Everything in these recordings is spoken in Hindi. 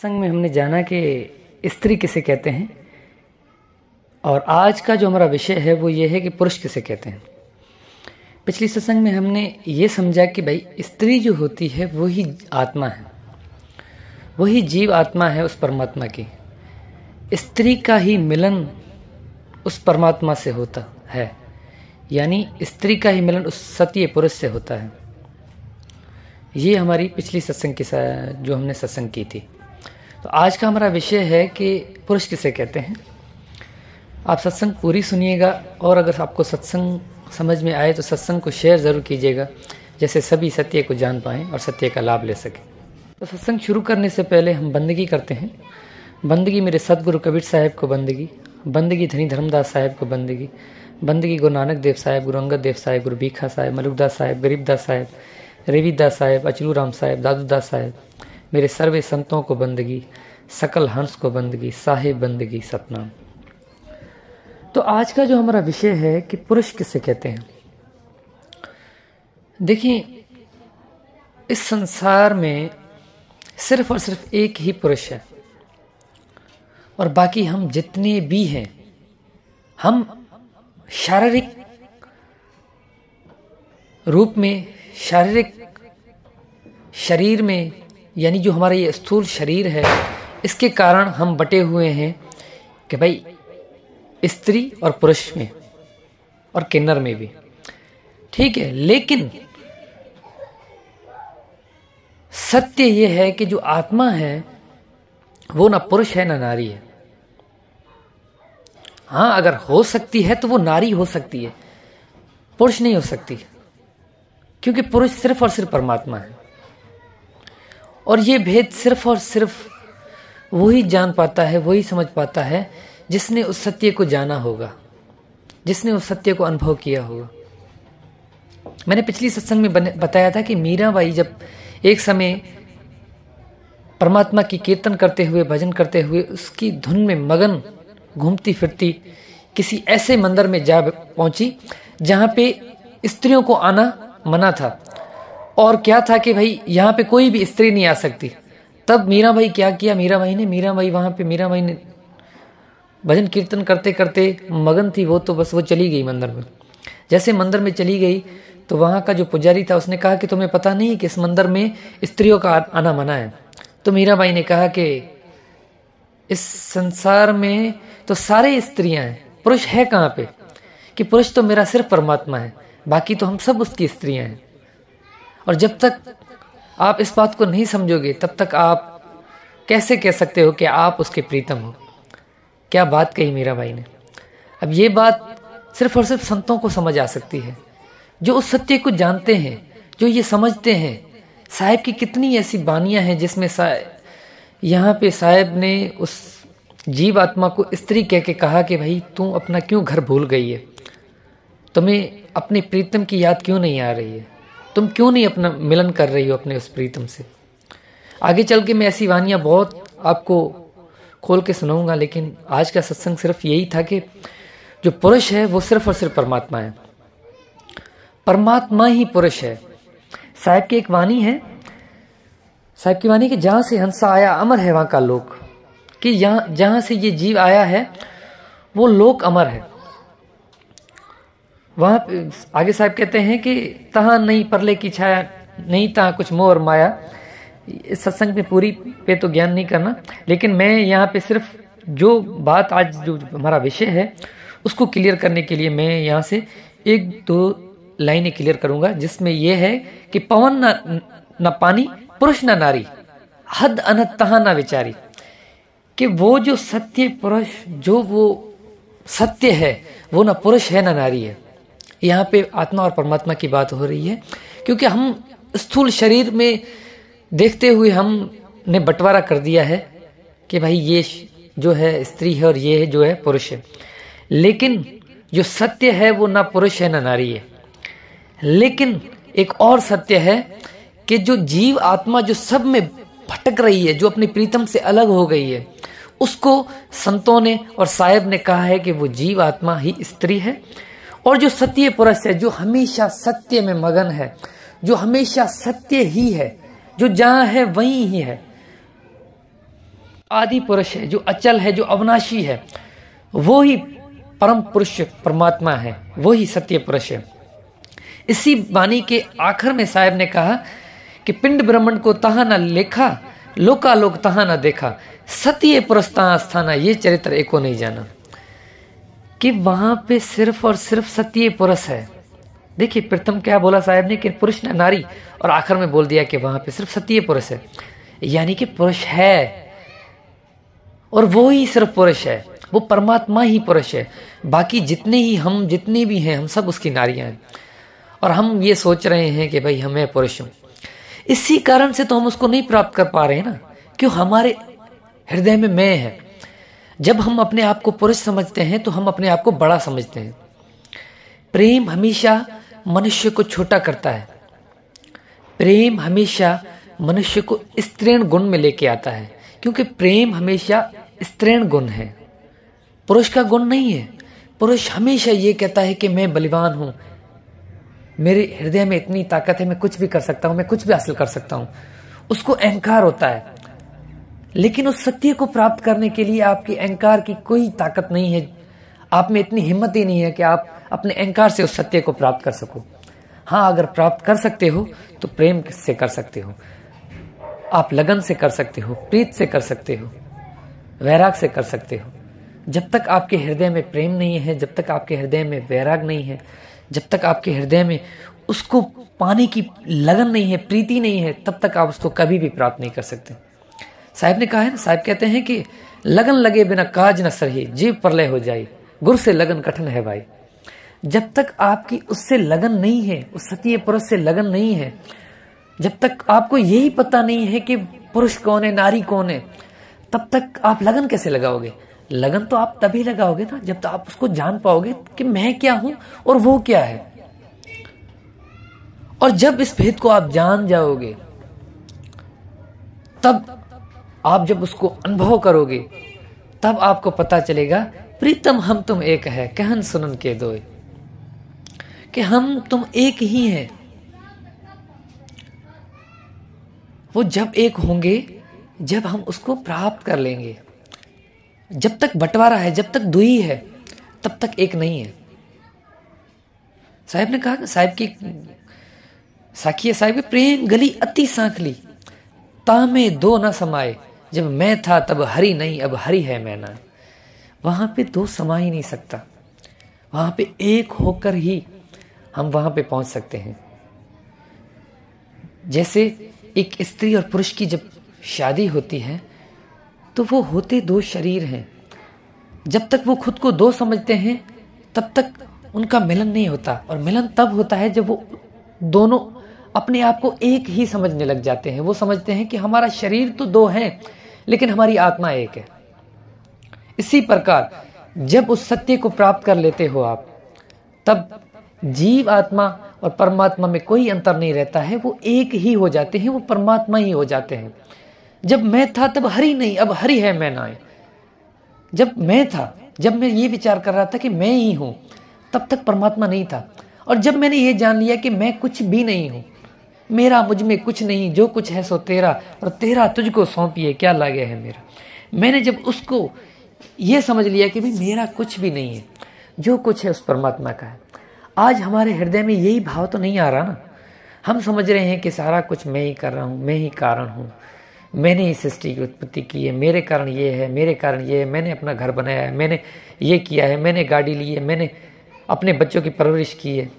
सत्संग में हमने जाना कि स्त्री किसे कहते हैं, और आज का जो हमारा विषय है वो ये है कि पुरुष किसे कहते हैं। पिछली सत्संग में हमने ये समझा कि भाई स्त्री जो होती है वही आत्मा है, वही जीव आत्मा है उस परमात्मा की। स्त्री का ही मिलन उस परमात्मा से होता है, यानी स्त्री का ही मिलन उस सत्य पुरुष से होता है। ये हमारी पिछली सत्संग की जो हमने सत्संग की थी। तो आज का हमारा विषय है कि पुरुष किसे कहते हैं। आप सत्संग पूरी सुनिएगा, और अगर आपको सत्संग समझ में आए तो सत्संग को शेयर ज़रूर कीजिएगा, जैसे सभी सत्य को जान पाएँ और सत्य का लाभ ले सकें। तो सत्संग शुरू करने से पहले हम बंदगी करते हैं। बंदगी मेरे सतगुरु कबीर साहब को बंदगी, बंदगी धनी धर्मदास साहब को बंदगी, बंदगी गुरु नानक देव साहब, गुरु अंगद देव साहब, गुरु भीखा साहब, मलुकदास साहब, गरीबदास साहब, रविदास साहब, अचलू राम साहब, दादूदास साहब, मेरे सर्वे संतों को बंदगी, सकल हंस को बंदगी, साहेब बंदगी सतनाम। तो आज का जो हमारा विषय है कि पुरुष किसे कहते हैं। देखिए, इस संसार में सिर्फ और सिर्फ एक ही पुरुष है, और बाकी हम जितने भी हैं, हम शारीरिक रूप में, शारीरिक शरीर में, यानी जो हमारा ये स्थूल शरीर है, इसके कारण हम बटे हुए हैं कि भाई स्त्री और पुरुष में और किन्नर में भी, ठीक है। लेकिन सत्य ये है कि जो आत्मा है वो ना पुरुष है ना नारी है। हाँ, अगर हो सकती है तो वो नारी हो सकती है, पुरुष नहीं हो सकती, क्योंकि पुरुष सिर्फ और सिर्फ परमात्मा है। और ये भेद सिर्फ और सिर्फ वही जान पाता है, वही समझ पाता है जिसने उस सत्य को जाना होगा, जिसने उस सत्य को अनुभव किया होगा। मैंने पिछली सत्संग में बताया था कि मीराबाई जब एक समय परमात्मा की कीर्तन करते हुए, भजन करते हुए, उसकी धुन में मगन घूमती फिरती किसी ऐसे मंदिर में जा पहुंची जहां पे स्त्रियों को आना मना था, और क्या था कि भाई यहाँ पे कोई भी स्त्री नहीं आ सकती। तब मीराबाई क्या किया, मीराबाई ने भजन कीर्तन करते करते मगन थी वो, तो बस वो चली गई मंदिर में। जैसे मंदिर में चली गई तो वहाँ का जो पुजारी था उसने कहा कि तुम्हें पता नहीं कि इस मंदिर में स्त्रियों का आना मना है। तो मीराबाई ने कहा कि इस संसार में तो सारे स्त्रियां हैं, पुरुष है कहाँ पे, कि पुरुष तो मेरा सिर्फ परमात्मा है, बाकी तो हम सब उसकी स्त्रियां हैं। और जब तक आप इस बात को नहीं समझोगे तब तक आप कैसे कह सकते हो कि आप उसके प्रीतम हो। क्या बात कही मीराबाई ने। अब ये बात सिर्फ और सिर्फ संतों को समझ आ सकती है, जो उस सत्य को जानते हैं, जो ये समझते हैं। साहिब की कितनी ऐसी बानियां हैं जिसमें यहाँ पे साहिब ने उस जीव आत्मा को स्त्री कह के कहा कि भाई तू अपना क्यों घर भूल गई है, तुम्हें अपने प्रीतम की याद क्यों नहीं आ रही है, तुम क्यों नहीं अपना मिलन कर रही हो अपने उस प्रीतम से। आगे चल के मैं ऐसी वानियाँ बहुत आपको खोल के सुनाऊंगा, लेकिन आज का सत्संग सिर्फ यही था कि जो पुरुष है वो सिर्फ और सिर्फ परमात्मा है, परमात्मा ही पुरुष है। साहिब की एक वाणी है, साहिब की वाणी कि जहां से हंसा आया अमर है वहां का लोक, कि जहां से ये जीव आया है वो लोक अमर है। वहां आगे साहब कहते हैं कि तहां नहीं परले की छाया, नहीं तहां कुछ मोह और माया। इस सत्संग में पूरी पे तो ज्ञान नहीं करना, लेकिन मैं यहाँ पे सिर्फ जो बात आज जो हमारा विषय है उसको क्लियर करने के लिए मैं यहाँ से एक दो लाइनें क्लियर करूंगा, जिसमें यह है कि पवन न पानी, पुरुष न नारी, हद अनत तहां न विचारी। कि वो जो सत्य पुरुष, जो वो सत्य है वो न पुरुष है न नारी है। यहाँ पे आत्मा और परमात्मा की बात हो रही है, क्योंकि हम स्थूल शरीर में देखते हुए हमने बंटवारा कर दिया है कि भाई ये जो है स्त्री है और ये जो है पुरुष है। लेकिन जो सत्य है वो ना पुरुष है ना नारी है। लेकिन एक और सत्य है कि जो जीव आत्मा जो सब में भटक रही है, जो अपने प्रीतम से अलग हो गई है, उसको संतों ने और साहिब ने कहा है कि वो जीव आत्मा ही स्त्री है। और जो सत्य पुरुष है, जो हमेशा सत्य में मगन है, जो हमेशा सत्य ही है, जो जहां है वहीं ही है, आदि पुरुष है, जो अचल है, जो अविनाशी है, वो ही परम पुरुष परमात्मा है, वो ही सत्य पुरुष है। इसी वाणी के आखिर में साहब ने कहा कि पिंड ब्रह्मंड को तहा न लेखा, लोकालोक तहा न देखा, सत्य पुरुष तहा स्थाना, ये चरित्र एको नहीं जाना। कि वहां पे सिर्फ और सिर्फ सत्य पुरुष है। देखिए प्रथम क्या बोला साहब ने कि पुरुष न नारी, और आखिर में बोल दिया कि वहां पे सिर्फ सत्य पुरुष है, यानी कि पुरुष है और वो ही सिर्फ पुरुष है, वो परमात्मा ही पुरुष है। बाकी जितने ही हम जितने भी हैं, हम सब उसकी नारियां हैं, और हम ये सोच रहे हैं कि भाई हमें पुरुष हूं। इसी कारण से तो हम उसको नहीं प्राप्त कर पा रहे हैं ना, क्यों? हमारे हृदय में मैं है। जब हम अपने आप को पुरुष समझते हैं तो हम अपने आप को बड़ा समझते हैं। प्रेम हमेशा मनुष्य को छोटा करता है। प्रेम हमेशा मनुष्य को स्त्रीण गुण में लेके आता है, क्योंकि प्रेम हमेशा स्त्रीण गुण है, पुरुष का गुण नहीं है। पुरुष हमेशा ये कहता है कि मैं बलवान हूं, मेरे हृदय में इतनी ताकत है, मैं कुछ भी कर सकता हूं, मैं कुछ भी हासिल कर सकता हूं। उसको अहंकार होता है। लेकिन उस सत्य को प्राप्त करने के लिए आपकी अहंकार की कोई ताकत नहीं है, आप में इतनी हिम्मत ही नहीं है कि आप अपने अहंकार से उस सत्य को प्राप्त कर सको। हाँ, अगर प्राप्त कर सकते हो तो प्रेम से कर सकते हो, आप लगन से कर सकते हो, प्रीत से कर सकते हो, वैराग से कर सकते हो। जब तक आपके हृदय में प्रेम नहीं है, जब तक आपके हृदय में वैराग नहीं है, जब तक आपके हृदय में उसको पाने की लगन नहीं है, प्रीति नहीं है, तब तक आप उसको कभी भी प्राप्त नहीं कर सकते। साहब ने कहा है ना, साहब कहते हैं कि लगन लगे बिना काज न सरही, जीव प्रलय हो जाए, गुर से लगन कठिन है भाई। जब तक आपकी उससे लगन नहीं है, उस सत्य पुरुष से लगन नहीं है, जब तक आपको यही पता नहीं है कि पुरुष कौन है, नारी कौन है, तब तक आप लगन कैसे लगाओगे? लगन तो आप तभी लगाओगे ना जब तक आप उसको जान पाओगे कि मैं क्या हूं और वो क्या है। और जब इस भेद को आप जान जाओगे, तब आप जब उसको अनुभव करोगे, तब आपको पता चलेगा प्रीतम हम तुम एक है, कहन सुनन के दोय, कि हम तुम एक ही हैं। वो जब एक होंगे जब हम उसको प्राप्त कर लेंगे। जब तक बंटवारा है, जब तक दुई है, तब तक एक नहीं है। साहब ने कहा, साहब की साखी है, साहब की प्रेम गली अति सांखली, तामे दो न समाये, जब मैं था तब हरि नहीं, अब हरि है मैं ना। वहां पे दो समा ही नहीं सकता, वहां पे एक होकर ही हम वहां पे पहुंच सकते हैं। जैसे एक स्त्री और पुरुष की जब शादी होती है तो वो होते दो शरीर हैं। जब तक वो खुद को दो समझते हैं तब तक उनका मिलन नहीं होता, और मिलन तब होता है जब वो दोनों अपने आप को एक ही समझने लग जाते हैं। वो समझते हैं कि हमारा शरीर तो दो है लेकिन हमारी आत्मा एक है। इसी प्रकार जब उस सत्य को प्राप्त कर लेते हो आप, तब जीव आत्मा और परमात्मा में कोई अंतर नहीं रहता है, वो एक ही हो जाते हैं, वो परमात्मा ही हो जाते हैं। जब मैं था तब हरि नहीं, अब हरि है मैं ना। जब मैं था, जब मैं ये विचार कर रहा था कि मैं ही हूं, तब तक परमात्मा नहीं था। और जब मैंने ये जान लिया कि मैं कुछ भी नहीं हूं, मेरा मुझ में कुछ नहीं, जो कुछ है सो तेरा, और तेरा तुझको सौंपिए क्या लागे है मेरा। मैंने जब उसको ये समझ लिया कि भाई मेरा कुछ भी नहीं है, जो कुछ है उस परमात्मा का है। आज हमारे हृदय में यही भाव तो नहीं आ रहा ना। हम समझ रहे हैं कि सारा कुछ मैं ही कर रहा हूं, मैं ही कारण हूं, मैंने ही सृष्टि की उत्पत्ति की है, मेरे कारण ये है, मेरे कारण ये है, मैंने अपना घर बनाया है, मैंने ये किया है, मैंने गाड़ी ली है, मैंने अपने बच्चों की परवरिश की है।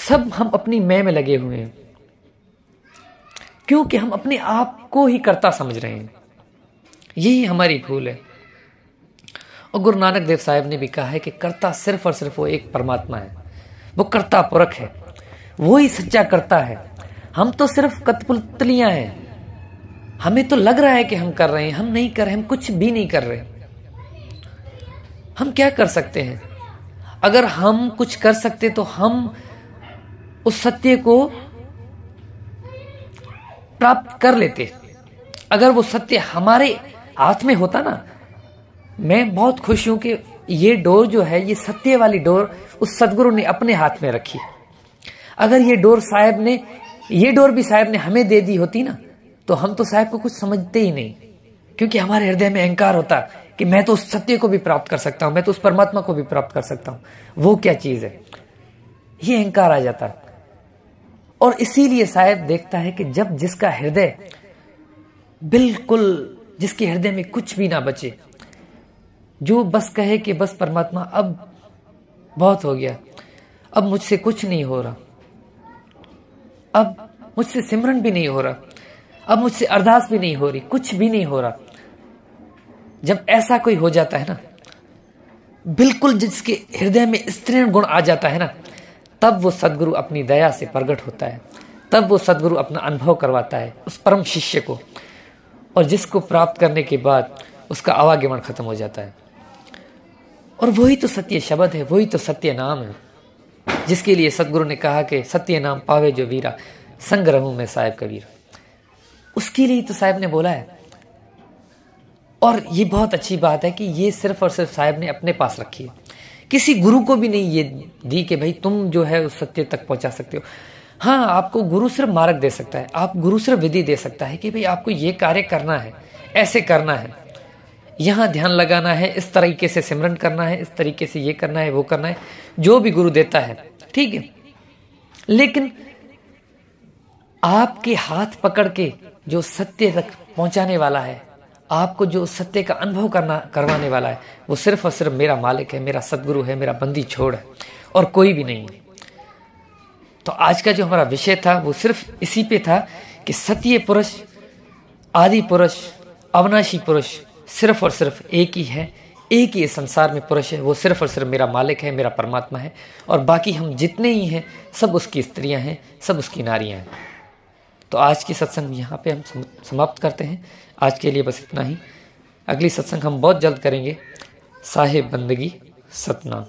सब हम अपनी मैं में लगे हुए हैं, क्योंकि हम अपने आप को ही कर्ता समझ रहे हैं। यही हमारी भूल है। और गुरु नानक देव साहब ने भी कहा है कि कर्ता सिर्फ और सिर्फ वो एक परमात्मा है, वो कर्ता पुरख है, वो ही सच्चा कर्ता है। हम तो सिर्फ कठपुतलियां हैं। हमें तो लग रहा है कि हम कर रहे हैं, हम नहीं कर रहे, हम कुछ भी नहीं कर रहे। हम क्या कर सकते हैं? अगर हम कुछ कर सकते तो हम उस सत्य को प्राप्त कर लेते। अगर वो सत्य हमारे हाथ में होता ना, मैं बहुत खुश हूं कि ये डोर जो है, ये सत्य वाली डोर उस सदगुरु ने अपने हाथ में रखी। अगर ये डोर भी साहब ने हमें दे दी होती ना, तो हम तो साहब को कुछ समझते ही नहीं। क्योंकि हमारे हृदय में अहंकार होता कि मैं तो उस सत्य को भी प्राप्त कर सकता हूं, मैं तो उस परमात्मा को भी प्राप्त कर सकता हूं। वो क्या चीज है, ये अहंकार आ जाता है। और इसीलिए साहब देखता है कि जब जिसका हृदय बिल्कुल, जिसके हृदय में कुछ भी ना बचे, जो बस कहे कि बस परमात्मा अब बहुत हो गया, अब मुझसे कुछ नहीं हो रहा, अब मुझसे सिमरन भी नहीं हो रहा, अब मुझसे अरदास भी नहीं हो रही, कुछ भी नहीं हो रहा, जब ऐसा कोई हो जाता है ना, बिल्कुल जिसके हृदय में स्त्रीण गुण आ जाता है ना, तब वो सदगुरु अपनी दया से प्रकट होता है, तब वो सदगुरु अपना अनुभव करवाता है उस परम शिष्य को, और जिसको प्राप्त करने के बाद उसका आवागमन खत्म हो जाता है। और वही तो सत्य शब्द है, वही तो सत्य नाम है, जिसके लिए सदगुरु ने कहा कि सत्य नाम पावे जो वीरा, संग रहूं मैं साहिब कबीर। उसके लिए तो साहिब ने बोला है। और ये बहुत अच्छी बात है कि ये सिर्फ और सिर्फ साहिब ने अपने पास रखी है, किसी गुरु को भी नहीं ये दी कि भाई तुम जो है उस सत्य तक पहुंचा सकते हो। हाँ, आपको गुरु सिर्फ मार्ग दे सकता है, आप गुरु सिर्फ विधि दे सकता है कि भाई आपको ये कार्य करना है, ऐसे करना है, यहाँ ध्यान लगाना है, इस तरीके से सिमरन करना है, इस तरीके से ये करना है, वो करना है, जो भी गुरु देता है, ठीक है। लेकिन आपके हाथ पकड़ के जो सत्य तक पहुंचाने वाला है, आपको जो सत्य का अनुभव करवाने वाला है, वो सिर्फ और सिर्फ मेरा मालिक है, मेरा सदगुरु है, मेरा बंदी छोड़ है, और कोई भी नहीं है। तो आज का जो हमारा विषय था वो सिर्फ इसी पे था कि सत्य पुरुष, आदि पुरुष, अविनाशी पुरुष सिर्फ और सिर्फ एक ही है, एक ही इस संसार में पुरुष है, वो सिर्फ और सिर्फ मेरा मालिक है, मेरा परमात्मा है, और बाकी हम जितने ही हैं सब उसकी स्त्रियां हैं, सब उसकी नारियां हैं। तो आज की सत्संग यहाँ पे हम समाप्त करते हैं। आज के लिए बस इतना ही। अगली सत्संग हम बहुत जल्द करेंगे। साहिब बंदगी सतनाम।